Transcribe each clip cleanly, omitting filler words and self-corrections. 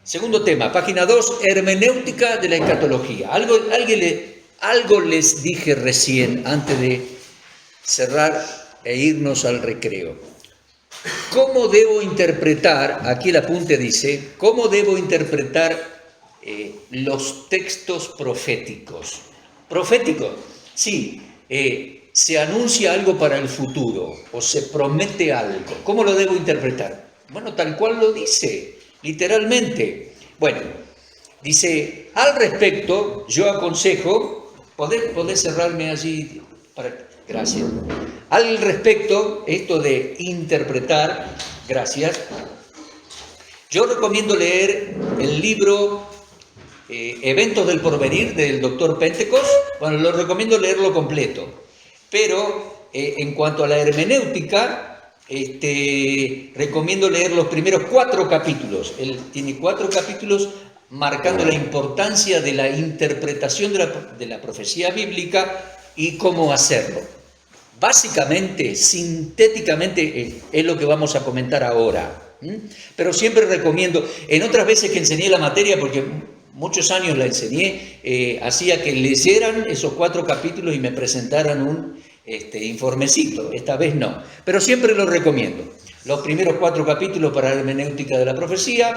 Segundo tema, página 2, hermenéutica de la escatología. Algo les dije recién antes de cerrar e irnos al recreo. ¿Cómo debo interpretar, aquí el apunte dice, cómo debo interpretar los textos proféticos? Proféticos, sí, se anuncia algo para el futuro o se promete algo. ¿Cómo lo debo interpretar? Bueno, tal cual lo dice, literalmente. Bueno, dice, al respecto, yo aconsejo, ¿podés cerrarme allí? Gracias. Al respecto, esto de interpretar, gracias, yo recomiendo leer el libro Eventos del Porvenir del Dr. Pentecost. Bueno, lo recomiendo leerlo completo, pero en cuanto a la hermenéutica, recomiendo leer los primeros 4 capítulos. Él tiene 4 capítulos marcando la importancia de la interpretación de la profecía bíblica y cómo hacerlo. Básicamente, sintéticamente, es lo que vamos a comentar ahora. Pero siempre recomiendo, en otras veces que enseñé la materia, porque muchos años la enseñé, hacía que leyeran esos 4 capítulos y me presentaran un informecito. Esta vez no, pero siempre lo recomiendo. Los primeros 4 capítulos para la hermenéutica de la profecía,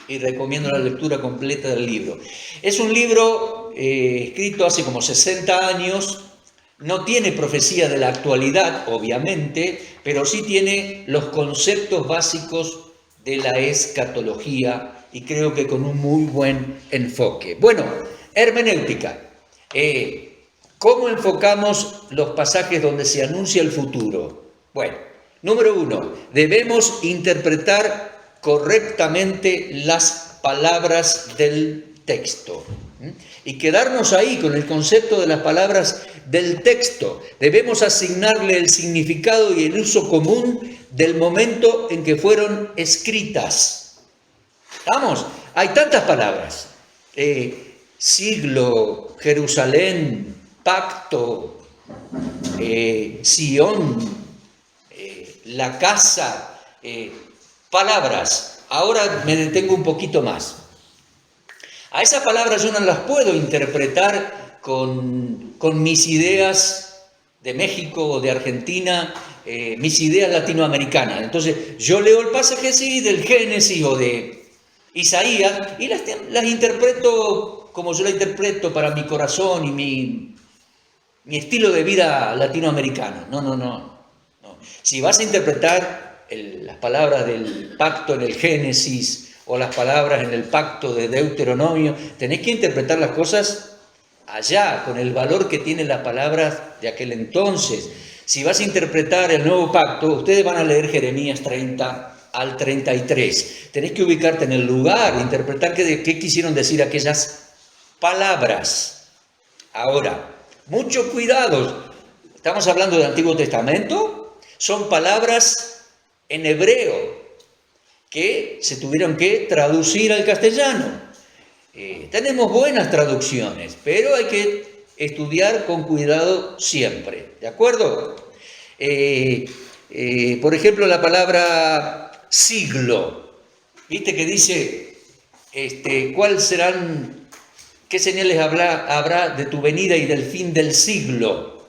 y recomiendo la lectura completa del libro. Es un libro escrito hace como 60 años, no tiene profecía de la actualidad, obviamente, pero sí tiene los conceptos básicos de la escatología y creo que con un muy buen enfoque. Bueno, hermenéutica. ¿Cómo enfocamos los pasajes donde se anuncia el futuro? Bueno, número 1, debemos interpretar correctamente las palabras del texto y quedarnos ahí con el concepto de las palabras del texto. Debemos asignarle el significado y el uso común del momento en que fueron escritas. Vamos, hay tantas palabras. Siglo, Jerusalén, pacto, Sión, la casa, palabras. Ahora me detengo un poquito más. A esas palabras yo no las puedo interpretar con mis ideas de México o de Argentina, mis ideas latinoamericanas. Entonces yo leo el pasaje sí del Génesis o de Isaías y las interpreto como yo la interpreto para mi corazón y mi estilo de vida latinoamericano. No. Si vas a interpretar las palabras del pacto en el Génesis o las palabras en el pacto de Deuteronomio, tenés que interpretar las cosas allá, con el valor que tienen las palabras de aquel entonces. Si vas a interpretar el nuevo pacto, ustedes van a leer Jeremías 30 al 33. Tenés que ubicarte en el lugar, interpretar qué quisieron decir aquellas palabras. Ahora, mucho cuidado. Estamos hablando del Antiguo Testamento. Son palabras en hebreo que se tuvieron que traducir al castellano. Tenemos buenas traducciones, pero hay que estudiar con cuidado siempre, ¿de acuerdo? Por ejemplo, la palabra siglo, ¿viste que dice, qué señales habrá de tu venida y del fin del siglo?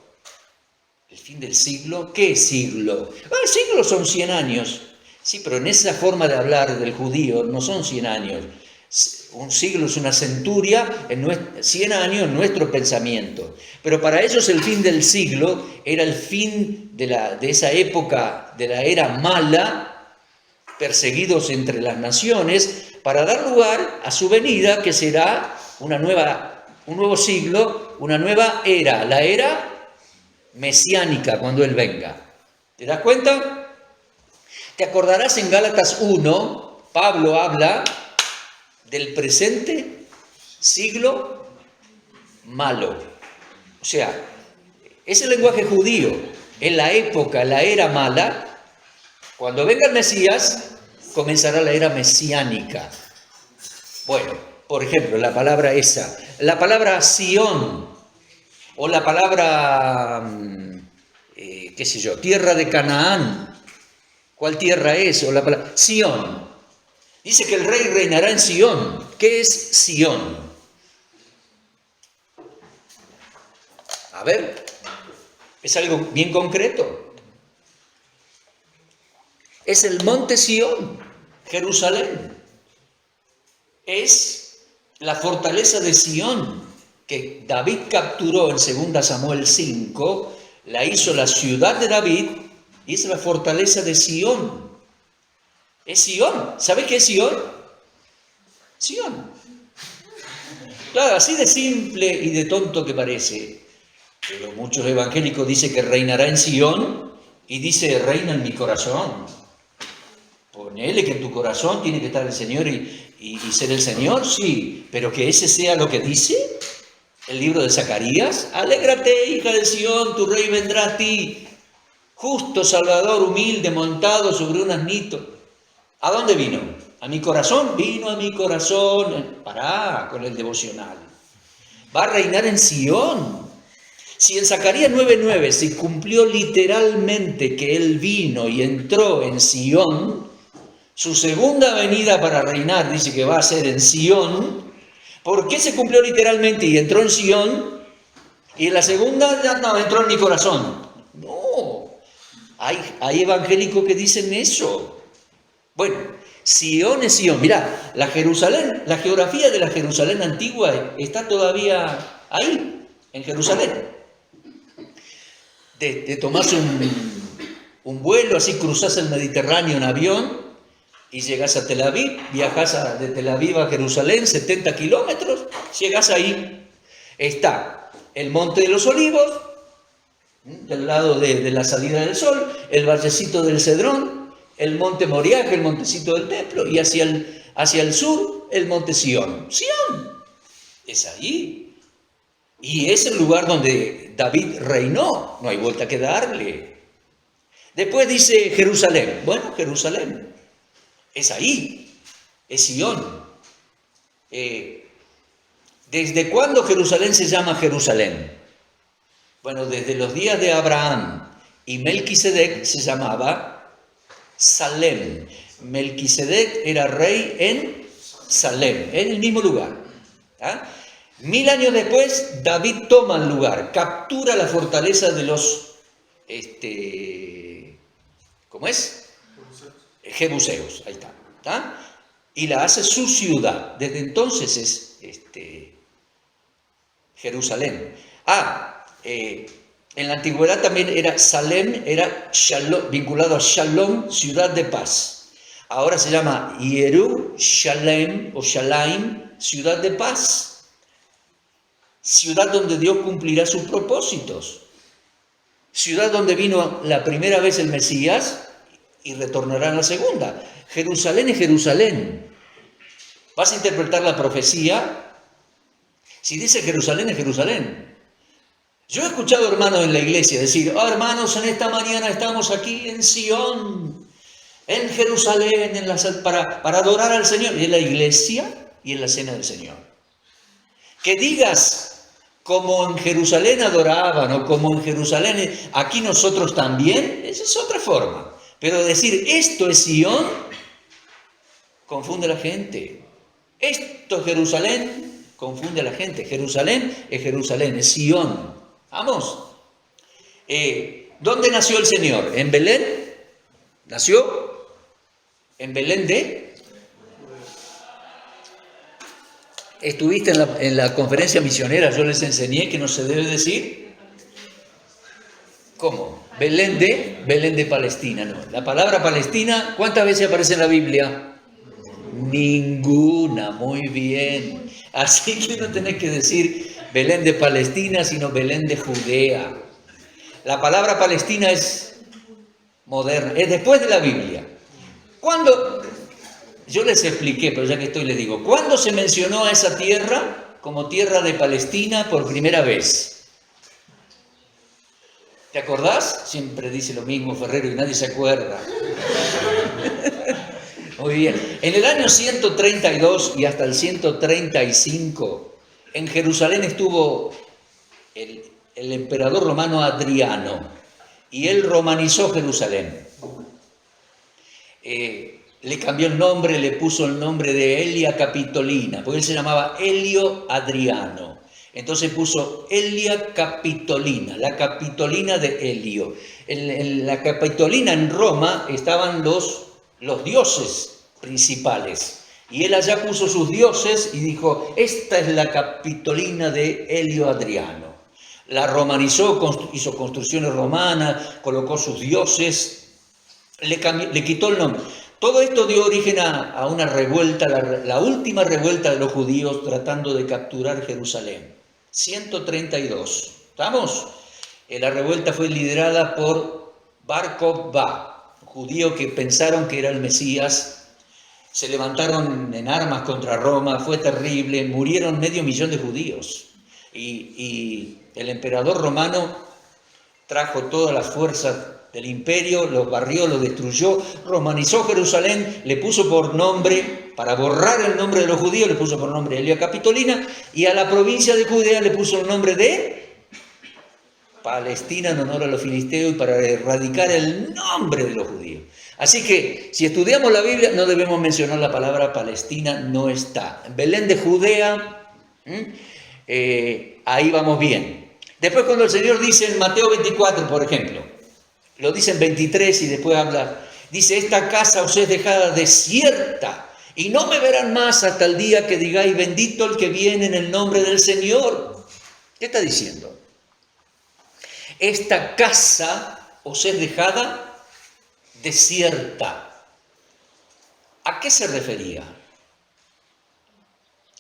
¿El fin del siglo? ¿Qué siglo? El siglo son 100 años. Sí, pero en esa forma de hablar del judío no son 100 años. Un siglo es una centuria, 100 años en nuestro pensamiento. Pero para ellos el fin del siglo era el fin de esa época de la era mala, perseguidos entre las naciones, para dar lugar a su venida, que será un nuevo siglo, una nueva era, la era mesiánica cuando Él venga. ¿Te das cuenta? Te acordarás en Gálatas 1, Pablo habla del presente siglo malo. O sea, es el lenguaje judío. En la época, la era mala, cuando venga el Mesías, comenzará la era mesiánica. Bueno, por ejemplo, la palabra esa, la palabra Sión, o la palabra, tierra de Canaán. ¿Cuál tierra es? O la palabra Sión. Dice que el rey reinará en Sión. ¿Qué es Sión? A ver, es algo bien concreto. Es el monte Sión, Jerusalén. Es la fortaleza de Sión que David capturó en 2 Samuel 5, la hizo la ciudad de David y es la fortaleza de Sión. Es Sión. ¿Sabes qué es Sión? Sión. Claro, así de simple y de tonto que parece. Pero muchos evangélicos dicen que reinará en Sión y dice reina en mi corazón. Ponele que en tu corazón tiene que estar el Señor y ser el Señor, sí, pero que ese sea lo que dice el libro de Zacarías. Alégrate, hija de Sión, tu rey vendrá a ti, justo, salvador, humilde, montado sobre un asnito. ¿A dónde vino? ¿A mi corazón? Vino a mi corazón. Pará con el devocional. Va a reinar en Sión. Si en Zacarías 9:9 se cumplió literalmente que él vino y entró en Sión, su segunda venida para reinar dice que va a ser en Sión. ¿Por qué se cumplió literalmente y entró en Sión? Y en la segunda ya no, entró en mi corazón. No, hay evangélicos que dicen eso. Bueno, Sión es Sión. Mirá, la geografía de la Jerusalén antigua está todavía ahí, en Jerusalén. De tomarse un vuelo, así cruzás el Mediterráneo en avión y llegás a Tel Aviv, viajás de Tel Aviv a Jerusalén, 70 kilómetros, llegás ahí. Está el Monte de los Olivos, del lado de la salida del sol, el vallecito del Cedrón, el monte Moriah, el montecito del templo, y hacia el sur, el monte Sión. Sión es ahí. Y es el lugar donde David reinó, no hay vuelta que darle. Después dice Jerusalén. Bueno, Jerusalén es ahí, es Sión. ¿Desde cuándo Jerusalén se llama Jerusalén? Bueno, desde los días de Abraham y Melquisedec se llamaba Salem. Melquisedec era rey en Salem, en el mismo lugar. 1000 años después, David toma el lugar, captura la fortaleza de los, ¿cómo es? Jebuseos, ahí está. Y la hace su ciudad. Desde entonces es Jerusalén. En la antigüedad también era Salem, era Shalom, vinculado a Shalom, ciudad de paz. Ahora se llama Yerushalem o Shalaim, ciudad de paz. Ciudad donde Dios cumplirá sus propósitos. Ciudad donde vino la primera vez el Mesías y retornará la segunda. Jerusalén es Jerusalén. ¿Vas a interpretar la profecía? Si dice Jerusalén es Jerusalén. Yo he escuchado hermanos en la iglesia decir, hermanos, en esta mañana estamos aquí en Sión, en Jerusalén, para adorar al Señor. Y en la iglesia y en la cena del Señor. Que digas, como en Jerusalén adoraban, o como en Jerusalén, aquí nosotros también, esa es otra forma. Pero decir, esto es Sión, confunde a la gente. Esto es Jerusalén, confunde a la gente. Jerusalén, es Sión. Vamos. ¿Dónde nació el Señor? ¿En Belén? ¿Nació? ¿En Belén de? ¿Estuviste en la conferencia misionera? Yo les enseñé que no se debe decir. ¿Cómo? Belén de Palestina. No. La palabra Palestina, ¿cuántas veces aparece en la Biblia? Ninguna. Muy bien. Así que no tenés que decir Belén de Palestina, sino Belén de Judea. La palabra Palestina es moderna, es después de la Biblia. ¿Cuándo? Yo les expliqué, pero ya que estoy les digo, ¿cuándo se mencionó a esa tierra como tierra de Palestina por primera vez? ¿Te acordás? Siempre dice lo mismo Ferrero y nadie se acuerda. Muy bien. En el año 132 y hasta el 135, en Jerusalén estuvo el emperador romano Adriano y él romanizó Jerusalén. le cambió el nombre, le puso el nombre de Elia Capitolina, porque él se llamaba Helio Adriano. Entonces puso Elia Capitolina, la Capitolina de Helio. En la Capitolina en Roma estaban los dioses principales. Y él allá puso sus dioses y dijo, esta es la Capitolina de Helio Adriano. La romanizó, hizo construcciones romanas, colocó sus dioses, le quitó el nombre. Todo esto dio origen a una revuelta, la última revuelta de los judíos tratando de capturar Jerusalén. 132. ¿Estamos? La revuelta fue liderada por Bar Kokhba, un judío que pensaron que era el Mesías. Se levantaron en armas contra Roma, fue terrible, murieron 500.000 de judíos. Y el emperador romano trajo todas las fuerzas del imperio, los barrió, los destruyó, romanizó Jerusalén, le puso por nombre, para borrar el nombre de los judíos, le puso por nombre Elia Capitolina, y a la provincia de Judea le puso el nombre de Palestina en honor a los filisteos y para erradicar el nombre de los judíos. Así que, si estudiamos la Biblia, no debemos mencionar la palabra Palestina, no está. En Belén de Judea, ahí vamos bien. Después cuando el Señor dice en Mateo 24, por ejemplo, lo dice en 23 y después habla, dice, esta casa os es dejada desierta y no me verán más hasta el día que digáis, bendito el que viene en el nombre del Señor. ¿Qué está diciendo? Esta casa os es dejada desierta. ¿A qué se refería?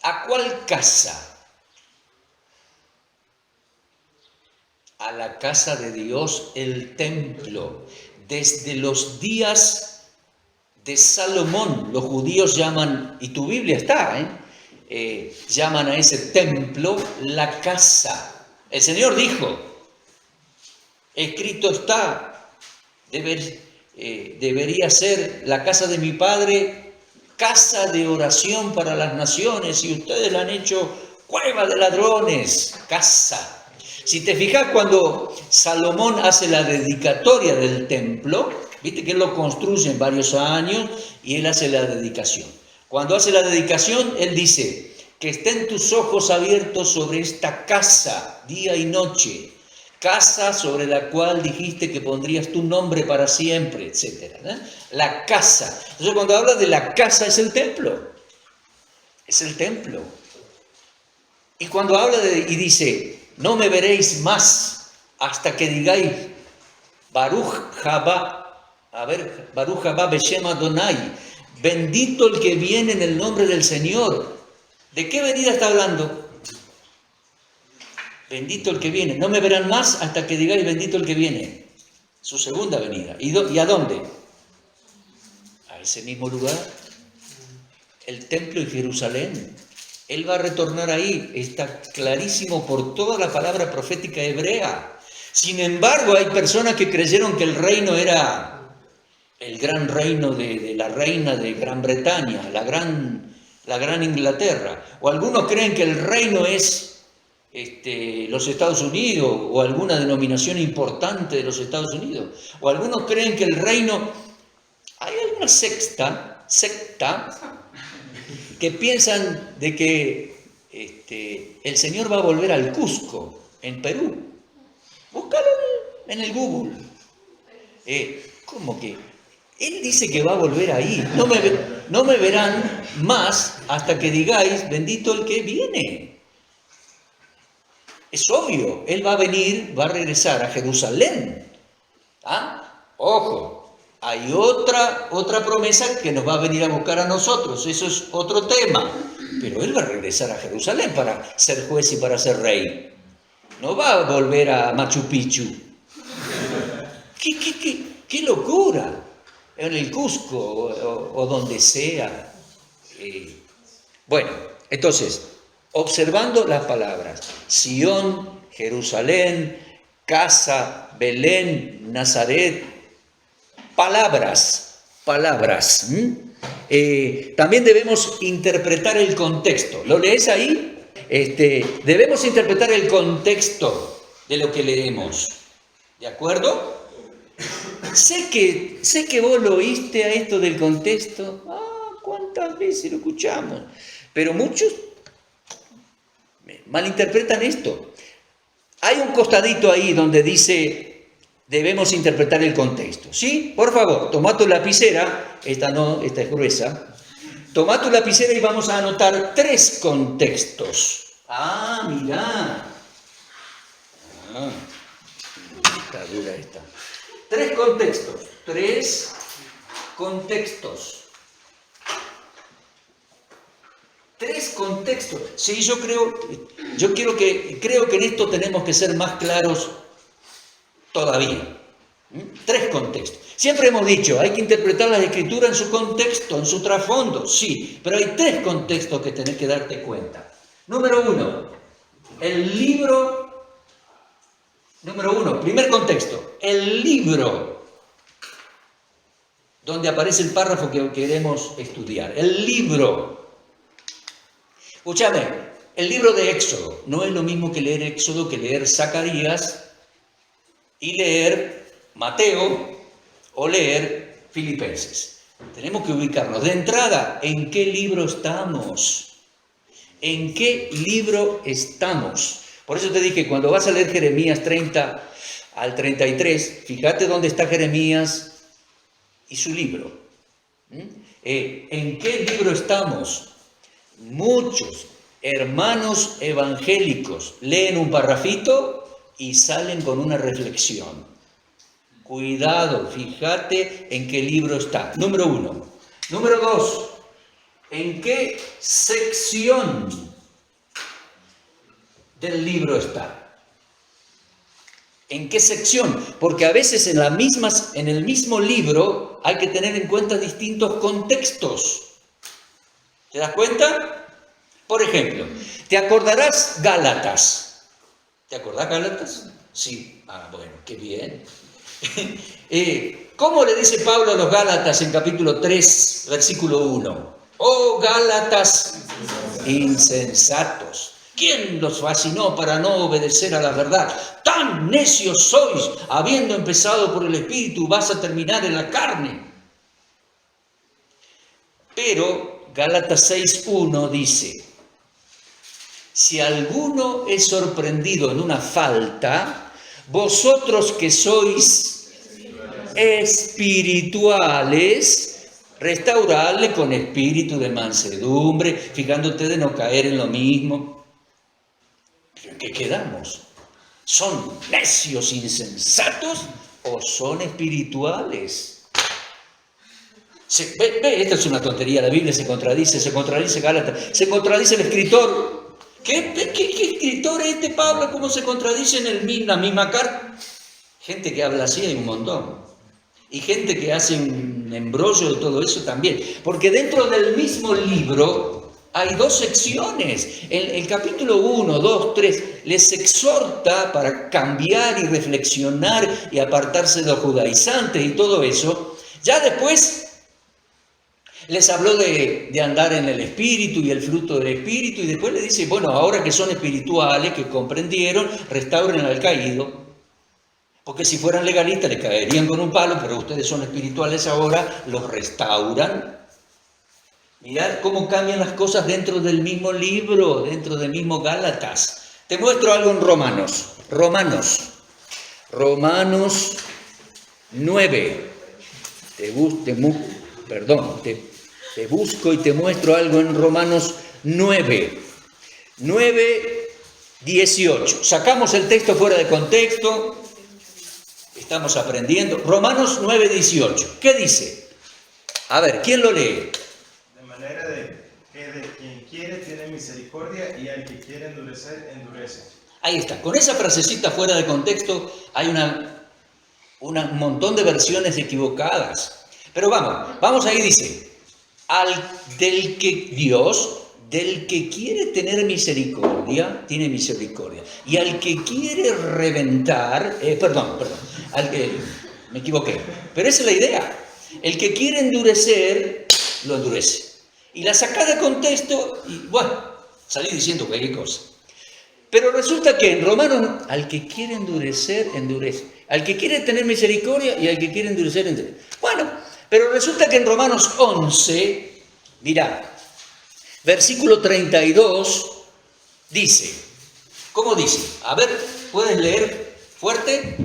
¿A cuál casa? A la casa de Dios, el templo. Desde los días de Salomón, los judíos llaman, y tu Biblia está, llaman a ese templo la casa. El Señor dijo, escrito está, debería ser la casa de mi Padre, casa de oración para las naciones, y ustedes la han hecho cueva de ladrones, casa. Si te fijas, cuando Salomón hace la dedicatoria del templo, viste que él lo construye en varios años y él hace la dedicación. Cuando hace la dedicación, él dice, que estén tus ojos abiertos sobre esta casa, día y noche, casa sobre la cual dijiste que pondrías tu nombre para siempre, etc. La casa. Entonces, cuando habla de la casa, es el templo. Es el templo. Y cuando habla y dice, no me veréis más hasta que digáis, Baruch Haba, Baruch Haba Beshem Adonai, bendito el que viene en el nombre del Señor. ¿De qué venida está hablando? Bendito el que viene. No me verán más hasta que digáis, bendito el que viene. Su segunda venida. ¿Y a dónde? A ese mismo lugar. El templo en Jerusalén. Él va a retornar ahí, está clarísimo por toda la palabra profética hebrea. Sin embargo, hay personas que creyeron que el reino era el gran reino de la reina de Gran Bretaña, la gran Inglaterra. O algunos creen que el reino es los Estados Unidos o alguna denominación importante de los Estados Unidos. O algunos creen que el reino... Hay alguna secta que piensan de que el Señor va a volver al Cusco, en Perú. Búscalo en el Google. ¿Cómo que? Él dice que va a volver ahí. No me verán más hasta que digáis, bendito el que viene. Es obvio, Él va a venir, va a regresar a Jerusalén. Ojo. Hay otra promesa que nos va a venir a buscar a nosotros, eso es otro tema. Pero Él va a regresar a Jerusalén para ser juez y para ser rey. No va a volver a Machu Picchu. ¡Qué locura! En el Cusco o donde sea. Bueno, entonces, observando las palabras, Sión, Jerusalén, casa, Belén, Nazaret, palabras. También debemos interpretar el contexto. ¿Lo lees ahí? Debemos interpretar el contexto de lo que leemos. ¿De acuerdo? sé que vos lo oíste a esto del contexto. ¿Cuántas veces lo escuchamos? Pero muchos malinterpretan esto. Hay un costadito ahí donde dice, debemos interpretar el contexto. ¿Sí? Por favor, toma tu lapicera, esta no, esta es gruesa. Toma tu lapicera y vamos a anotar 3 contextos. Mirá. Está dura esta. 3 contextos. 3 contextos. 3 contextos. Sí, creo que en esto tenemos que ser más claros todavía. 3 contextos. Siempre hemos dicho, hay que interpretar las Escrituras en su contexto, en su trasfondo, sí, pero hay 3 contextos que tenés que darte cuenta. Número 1, primer contexto, el libro donde aparece el párrafo que queremos estudiar, el libro. Escúchame, el libro de Éxodo no es lo mismo que leer Éxodo que leer Zacarías y leer Mateo o leer Filipenses. Tenemos que ubicarnos de entrada en qué libro estamos. ¿En qué libro estamos? Por eso te dije, cuando vas a leer Jeremías 30 al 33, fíjate dónde está Jeremías y su libro. ¿En qué libro estamos? Muchos hermanos evangélicos leen un parrafito y salen con una reflexión. Cuidado, fíjate en qué libro está. Número 1. Número 2. ¿En qué sección del libro está? ¿En qué sección? Porque a veces en el mismo libro hay que tener en cuenta distintos contextos. ¿Te das cuenta? Por ejemplo, ¿te acordarás Gálatas? ¿Te acordás Gálatas? Sí. Bueno, qué bien. ¿Cómo le dice Pablo a los Gálatas en capítulo 3, versículo 1? ¡Oh, Gálatas insensatos! ¿Quién los fascinó para no obedecer a la verdad? ¡Tan necios sois! Habiendo empezado por el Espíritu, vas a terminar en la carne. Pero Gálatas 6:1 dice, si alguno es sorprendido en una falta, vosotros que sois espirituales, restaurarle con espíritu de mansedumbre, fijándote de no caer en lo mismo. ¿Pero en qué quedamos? ¿Son necios, insensatos o son espirituales? Esta es una tontería, la Biblia se contradice Gálatas, se contradice el escritor. ¿Qué escritor es este Pablo? ¿Cómo se contradice en la misma carta? Gente que habla así hay un montón. Y gente que hace un embrollo de todo eso también. Porque dentro del mismo libro hay 2 secciones. El capítulo 1, 2, 3 les exhorta para cambiar y reflexionar y apartarse de los judaizantes y todo eso. Ya después les habló de andar en el Espíritu y el fruto del Espíritu, y después les dice, bueno, ahora que son espirituales, que comprendieron, restauren al caído, porque si fueran legalistas le caerían con un palo, pero ustedes son espirituales ahora, los restauran. Mirad cómo cambian las cosas dentro del mismo libro, dentro del mismo Gálatas. Te muestro algo en Romanos 9. Te busco y te muestro algo en Romanos 9, 18. Sacamos el texto fuera de contexto, estamos aprendiendo. Romanos 9, 18. ¿Qué dice? A ver, ¿quién lo lee? De manera que de quien quiere tiene misericordia y al que quiere endurecer, endurece. Ahí está. Con esa frasecita fuera de contexto hay un montón de versiones equivocadas. Pero vamos ahí, dice. Del que quiere tener misericordia, tiene misericordia. Y al que quiere reventar, me equivoqué. Pero esa es la idea. El que quiere endurecer, lo endurece. Y la saca de contexto y, salí diciendo cualquier cosa. Pero resulta que en Romanos, al que quiere endurecer, endurece. al que quiere tener misericordia y al que quiere endurecer entre. Bueno, pero resulta que en Romanos 11, mirá, versículo 32, dice, ¿cómo dice? A ver, ¿puedes leer fuerte?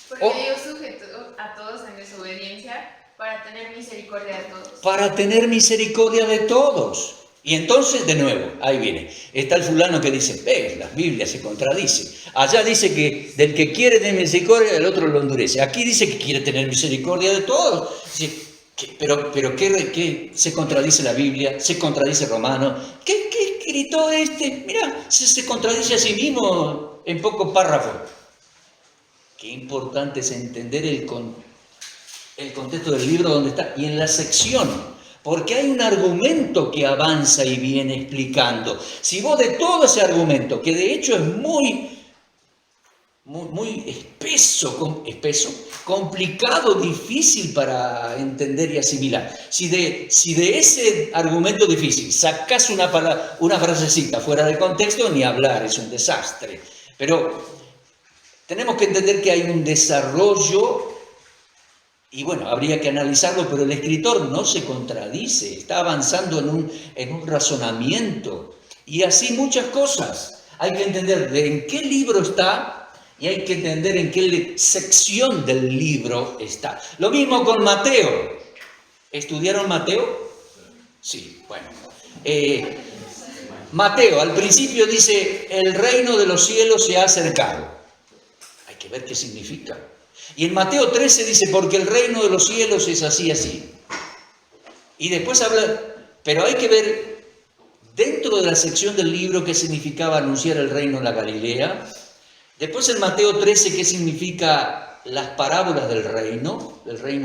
Porque Dios sujetó a todos en desobediencia para tener misericordia de todos. Para tener misericordia de todos. Y entonces, de nuevo, ahí viene. Está el fulano que dice, la Biblia se contradice. Allá dice que del que quiere tener misericordia, el otro lo endurece. Aquí dice que quiere tener misericordia de todos. Pero ¿qué se contradice la Biblia? ¿Se contradice Romano? ¿Qué gritó este? Mira, se contradice a sí mismo en pocos párrafos. Qué importante es entender el contexto del libro donde está y en la sección, porque hay un argumento que avanza y viene explicando. Si vos de todo ese argumento, que de hecho es muy espeso, complicado, difícil para entender y asimilar. Si de ese argumento difícil sacás una frasecita fuera de contexto, ni hablar, es un desastre. Pero tenemos que entender que hay un desarrollo, y bueno, habría que analizarlo, pero el escritor no se contradice, está avanzando en un razonamiento, y así muchas cosas. Hay que entender en qué libro está, y hay que entender en qué sección del libro está. Lo mismo con Mateo. ¿Estudiaron Mateo? Sí, bueno. Mateo, al principio dice, el reino de los cielos se ha acercado. Hay que ver qué significa. Y en Mateo 13 dice, porque el reino de los cielos es así, así. Y después habla, pero hay que ver dentro de la sección del libro qué significaba anunciar el reino en la Galilea. Después en Mateo 13 qué significa las parábolas del reino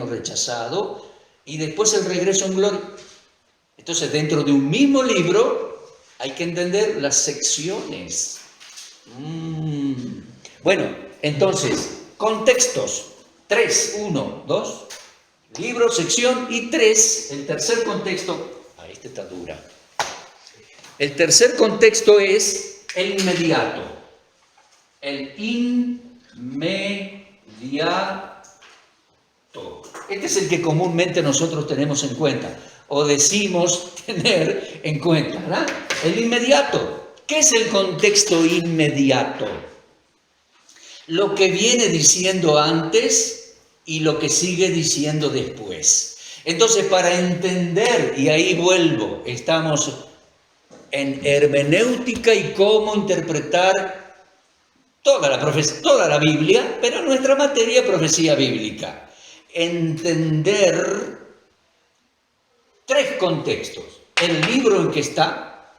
rechazado. Y después el regreso en gloria. Entonces dentro de un mismo libro hay que entender las secciones. Bueno, entonces, contextos. 3, 1, 2, libro, sección, y 3, el tercer contexto. Este está dura. El tercer contexto es el inmediato. El inmediato. Este es el que comúnmente nosotros tenemos en cuenta, o decimos tener en cuenta, ¿verdad? El inmediato. ¿Qué es el contexto inmediato? Lo que viene diciendo antes y lo que sigue diciendo después. Entonces, para entender, y ahí vuelvo, estamos en hermenéutica y cómo interpretar toda la Biblia, pero nuestra materia profecía bíblica. Entender 3 contextos: el libro en que está,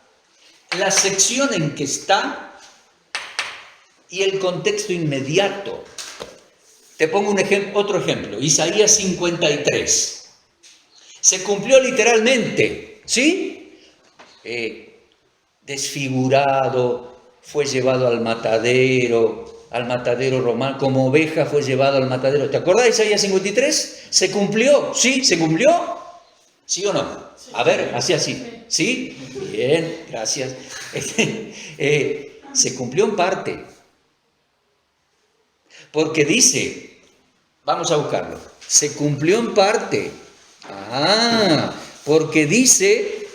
la sección en que está y el contexto inmediato. Te pongo otro ejemplo, Isaías 53. Se cumplió literalmente, ¿sí? Desfigurado, fue llevado al matadero romano, como oveja fue llevado al matadero. ¿Te acordás de Isaías 53? ¿Se cumplió? ¿Sí? ¿Se cumplió? ¿Sí o no? A ver, así. ¿Sí? Bien, gracias. Se cumplió en parte. Porque dice, vamos a buscarlo, se cumplió en parte. Porque dice,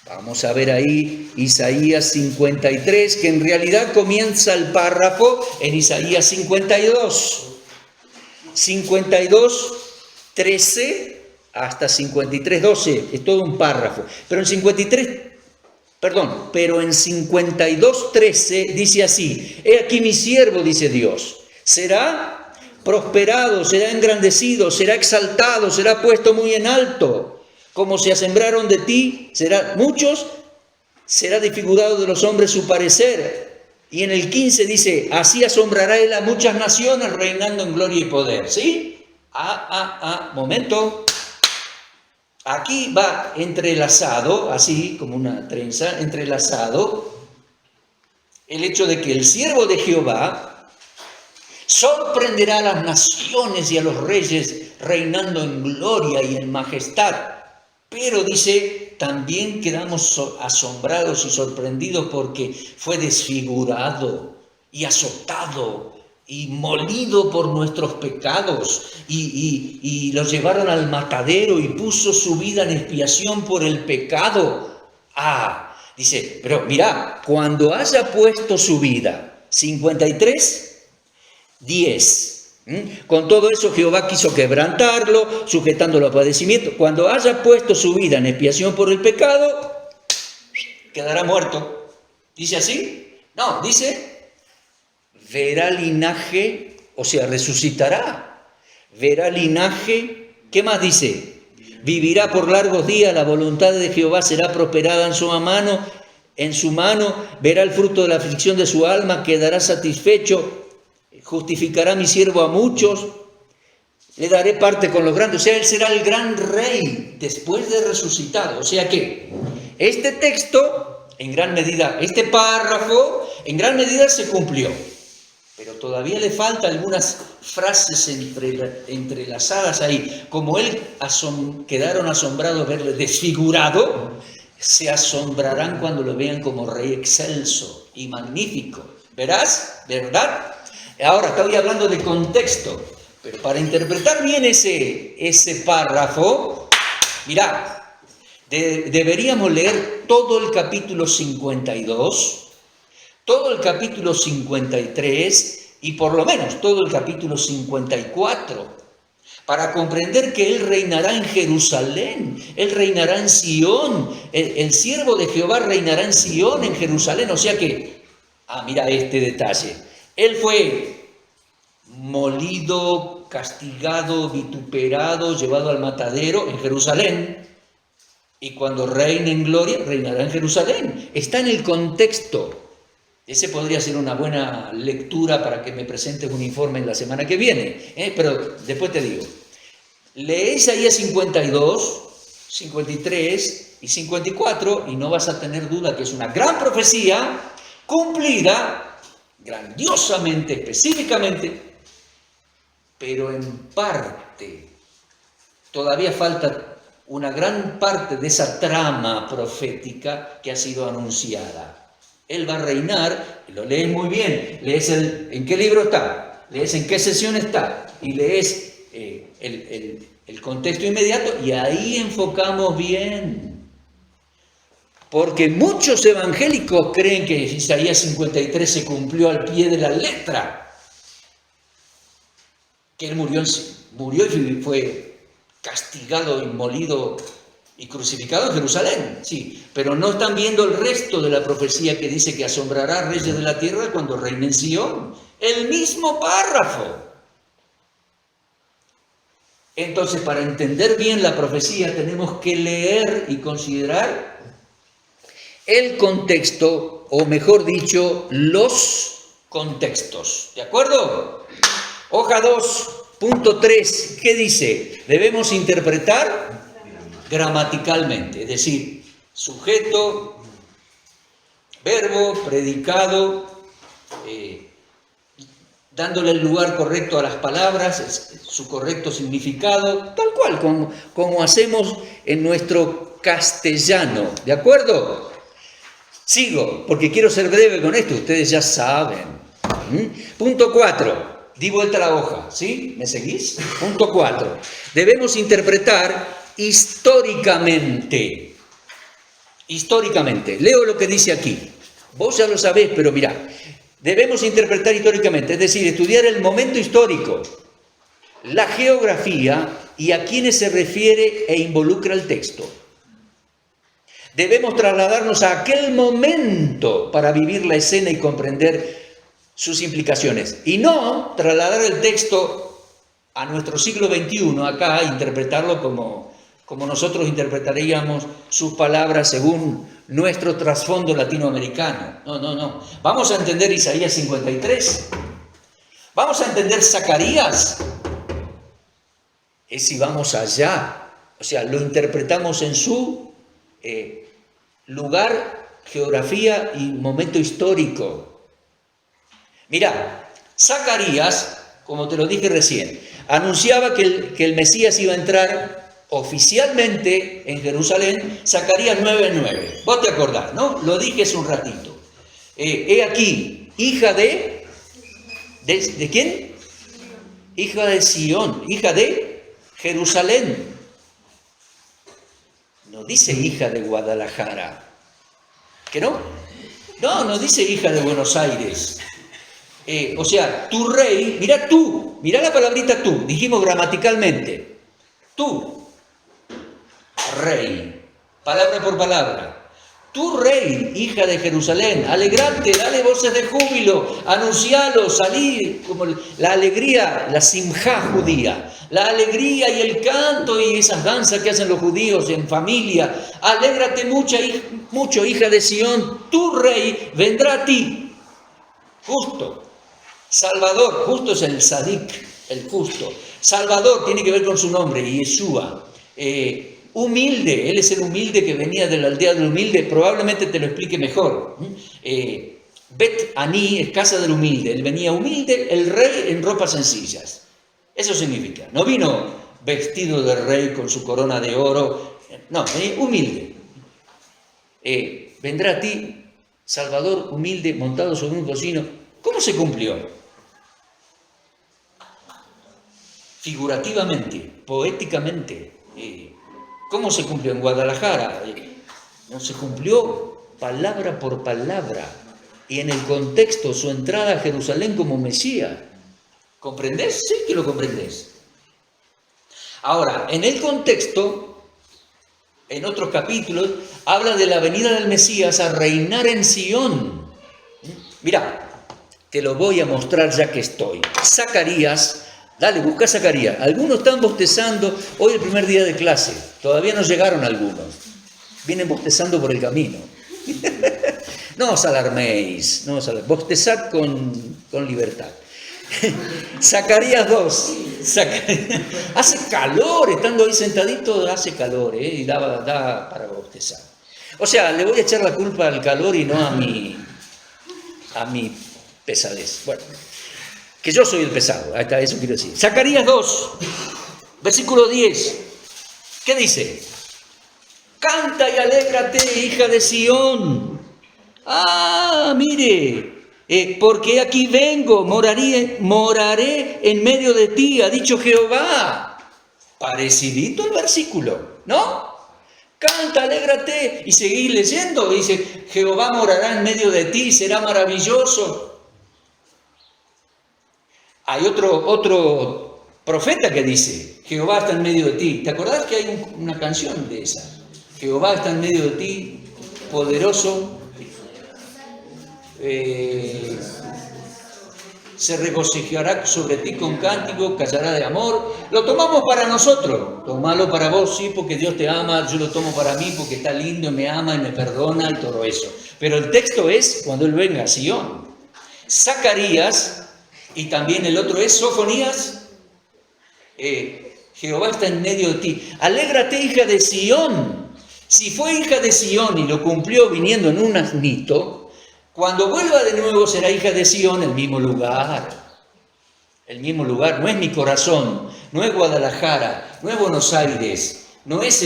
vamos a ver ahí, Isaías 53, que en realidad comienza el párrafo en Isaías 52. 52, 13 hasta 53, 12, es todo un párrafo. Pero en 52, 13 dice así: he aquí mi siervo, dice Dios, será prosperado, será engrandecido, será exaltado, será puesto muy en alto. Como se asombraron de ti, será desfigurado de los hombres su parecer. Y en el 15 dice, así asombrará él a muchas naciones, reinando en gloria y poder. ¿Sí? Momento. Aquí va entrelazado, así como una trenza, entrelazado, el hecho de que el siervo de Jehová sorprenderá a las naciones y a los reyes, reinando en gloria y en majestad. Pero dice, también quedamos asombrados y sorprendidos porque fue desfigurado. y azotado y molido por nuestros pecados y lo llevaron al matadero y puso su vida en expiación por el pecado. Dice, pero mira, cuando haya puesto su vida, 53, 10. Con todo eso Jehová quiso quebrantarlo, sujetándolo a padecimiento. Cuando haya puesto su vida en expiación por el pecado, quedará muerto. ¿Dice así? No, dice, verá linaje, o sea, resucitará. Verá linaje, ¿qué más dice? Vivirá por largos días, la voluntad de Jehová será prosperada en su mano, verá el fruto de la aflicción de su alma, quedará satisfecho. Justificará mi siervo a muchos, le daré parte con los grandes. O sea, él será el gran rey después de resucitado. O sea que este texto, en gran medida, este párrafo, en gran medida se cumplió. Pero todavía le faltan algunas frases entrelazadas ahí. Como quedaron asombrados de verle desfigurado, se asombrarán cuando lo vean como rey excelso y magnífico. ¿Verás? ¿Verdad? Ahora, estoy hablando de contexto, pero para interpretar bien ese párrafo, mirad, deberíamos leer todo el capítulo 52, todo el capítulo 53 y por lo menos todo el capítulo 54, para comprender que Él reinará en Jerusalén, Él reinará en Sión, el siervo de Jehová reinará en Sión, en Jerusalén. O sea que, mira este detalle. Él fue molido, castigado, vituperado, llevado al matadero en Jerusalén. Y cuando reine en gloria, reinará en Jerusalén. Está en el contexto. Ese podría ser una buena lectura para que me presentes un informe en la semana que viene. Pero después te digo. Lee Isaías 52, 53 y 54 y no vas a tener duda que es una gran profecía cumplida grandiosamente, específicamente, pero en parte, todavía falta una gran parte de esa trama profética que ha sido anunciada. Él va a reinar, lo lees muy bien, lees en qué libro está, lees en qué sesión está, y lees el contexto inmediato, y ahí enfocamos bien. Porque muchos evangélicos creen que Isaías 53 se cumplió al pie de la letra. Que él murió y fue castigado y molido y crucificado en Jerusalén. Sí, pero no están viendo el resto de la profecía que dice que asombrará a reyes de la tierra cuando reine en Sion. El mismo párrafo. Entonces, para entender bien la profecía tenemos que leer y considerar el contexto, o mejor dicho, los contextos. ¿De acuerdo? Hoja 2.3, ¿qué dice? Debemos interpretar gramaticalmente, es decir, sujeto, verbo, predicado, dándole el lugar correcto a las palabras, su correcto significado, tal cual como hacemos en nuestro castellano. ¿De acuerdo? Sigo, porque quiero ser breve con esto, ustedes ya saben. Punto 4, di vuelta a la hoja, ¿sí? ¿Me seguís? Punto 4, debemos interpretar históricamente. Históricamente, leo lo que dice aquí. Vos ya lo sabés, pero mirá, debemos interpretar históricamente, es decir, estudiar el momento histórico, la geografía y a quiénes se refiere e involucra el texto. Debemos trasladarnos a aquel momento para vivir la escena y comprender sus implicaciones. Y no trasladar el texto a nuestro siglo XXI, acá, interpretarlo como nosotros interpretaríamos sus palabras según nuestro trasfondo latinoamericano. No. Vamos a entender Isaías 53. Vamos a entender Zacarías. Es si vamos allá. O sea, lo interpretamos en su lugar, geografía y momento histórico. Mira, Zacarías, como te lo dije recién, anunciaba que el Mesías iba a entrar oficialmente en Jerusalén, Zacarías 9:9. Vos te acordás, ¿no? Lo dije hace un ratito. He aquí, hija de ¿De quién? Hija de Sión, hija de Jerusalén. No dice hija de Guadalajara. ¿Que no? No dice hija de Buenos Aires. O sea, tu rey, mira la palabrita tú, dijimos gramaticalmente. Tú, rey, palabra por palabra. Tu rey, hija de Jerusalén, alegrate, dale voces de júbilo, anuncialo, salí, como la alegría, la simjá judía, la alegría y el canto y esas danzas que hacen los judíos en familia. Alégrate mucho, hija de Sión, tu rey vendrá a ti, justo, Salvador, justo es el Sadik, el justo. Salvador tiene que ver con su nombre, Yeshua. Humilde, él es el humilde que venía de la aldea del humilde, probablemente te lo explique mejor. Bet Ani es casa del humilde, él venía humilde, el rey en ropas sencillas. Eso significa, no vino vestido de rey con su corona de oro, no, venía humilde. Vendrá a ti, Salvador humilde, montado sobre un bocino. ¿Cómo se cumplió? Figurativamente, poéticamente. ¿Cómo se cumplió en Guadalajara? No se cumplió palabra por palabra y en el contexto su entrada a Jerusalén como Mesías. ¿Comprendés? Sí que lo comprendés. Ahora, en el contexto, en otros capítulos, habla de la venida del Mesías a reinar en Sión. Mira, te lo voy a mostrar ya que estoy. Zacarías. Dale, busca Zacarías. Algunos están bostezando. Hoy el primer día de clase. Todavía no llegaron algunos. Vienen bostezando por el camino. No os alarméis. Bostezad con libertad. Zacarías 2. Hace calor. Estando ahí sentadito, hace calor. Y da para bostezar. O sea, le voy a echar la culpa al calor y no a mi pesadez. Bueno. Que yo soy el pesado, hasta eso quiero decir. Zacarías 2, versículo 10. ¿Qué dice? Canta y alégrate, hija de Sión. Mire, porque aquí vengo, moraré en medio de ti, ha dicho Jehová. Parecidito el versículo, ¿no? Canta, alégrate, y seguí leyendo, dice, Jehová morará en medio de ti, será maravilloso. Hay otro profeta que dice, Jehová está en medio de ti. ¿Te acordás que hay una canción de esa? Jehová está en medio de ti, poderoso, se regocijará sobre ti con cántico, callará de amor. Lo tomamos para nosotros, tomalo para vos, sí, porque Dios te ama, yo lo tomo para mí porque está lindo, me ama y me perdona y todo eso. Pero el texto es cuando Él venga a Sión. Zacarías... Y también el otro es Sofonías. Jehová está en medio de ti. Alégrate, hija de Sión. Si fue hija de Sión y lo cumplió viniendo en un asnito, cuando vuelva de nuevo será hija de Sión, el mismo lugar. El mismo lugar. No es mi corazón, no es Guadalajara, no es Buenos Aires, no es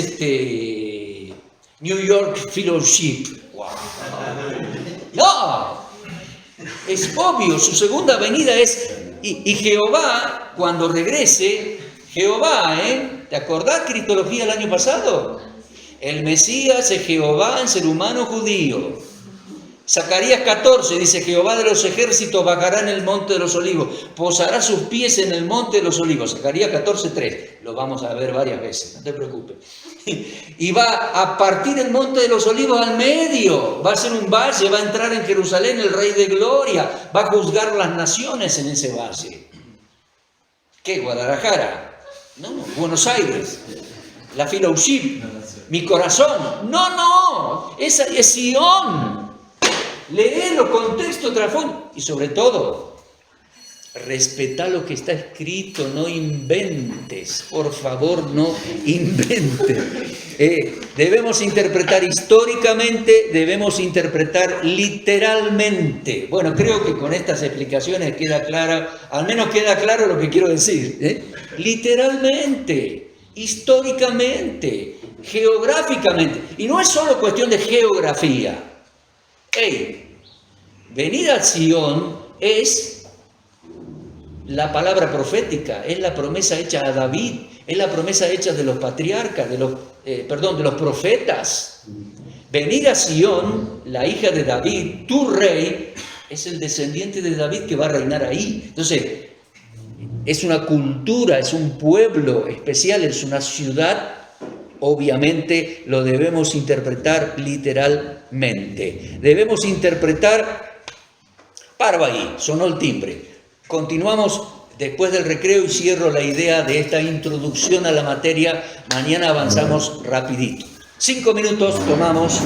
New York Fellowship. Wow. No. Es obvio, su segunda venida es, y Jehová, cuando regrese, Jehová, ¿te acordás cristología el año pasado? El Mesías es Jehová en ser humano judío. Zacarías 14 dice, Jehová de los ejércitos bajará en el monte de los olivos, posará sus pies en el monte de los olivos. Zacarías 14:3, lo vamos a ver varias veces, no te preocupes. Y va a partir el monte de los olivos al medio, va a ser un valle, va a entrar en Jerusalén el Rey de Gloria, va a juzgar las naciones en ese valle. ¿Qué? ¿Guadalajara? No, Buenos Aires, la Fellowship, mi corazón. No, esa es Sión. Léelo, contexto, trasfondo y sobre todo, respetá lo que está escrito, no inventes, por favor, no inventes. Debemos interpretar históricamente, debemos interpretar literalmente. Bueno, creo que con estas explicaciones queda clara, al menos queda claro lo que quiero decir. Literalmente, históricamente, geográficamente. Y no es solo cuestión de geografía. Venir a Sión es la palabra profética, es la promesa hecha a David, es la promesa hecha de los patriarcas, de los profetas. Venir a Sión, la hija de David, tu rey, es el descendiente de David que va a reinar ahí. Entonces, es una cultura, es un pueblo especial, es una ciudad. Obviamente lo debemos interpretar literalmente. Debemos interpretar, paro ahí, sonó el timbre. Continuamos después del recreo y cierro la idea de esta introducción a la materia. Mañana avanzamos rapidito. 5 minutos tomamos.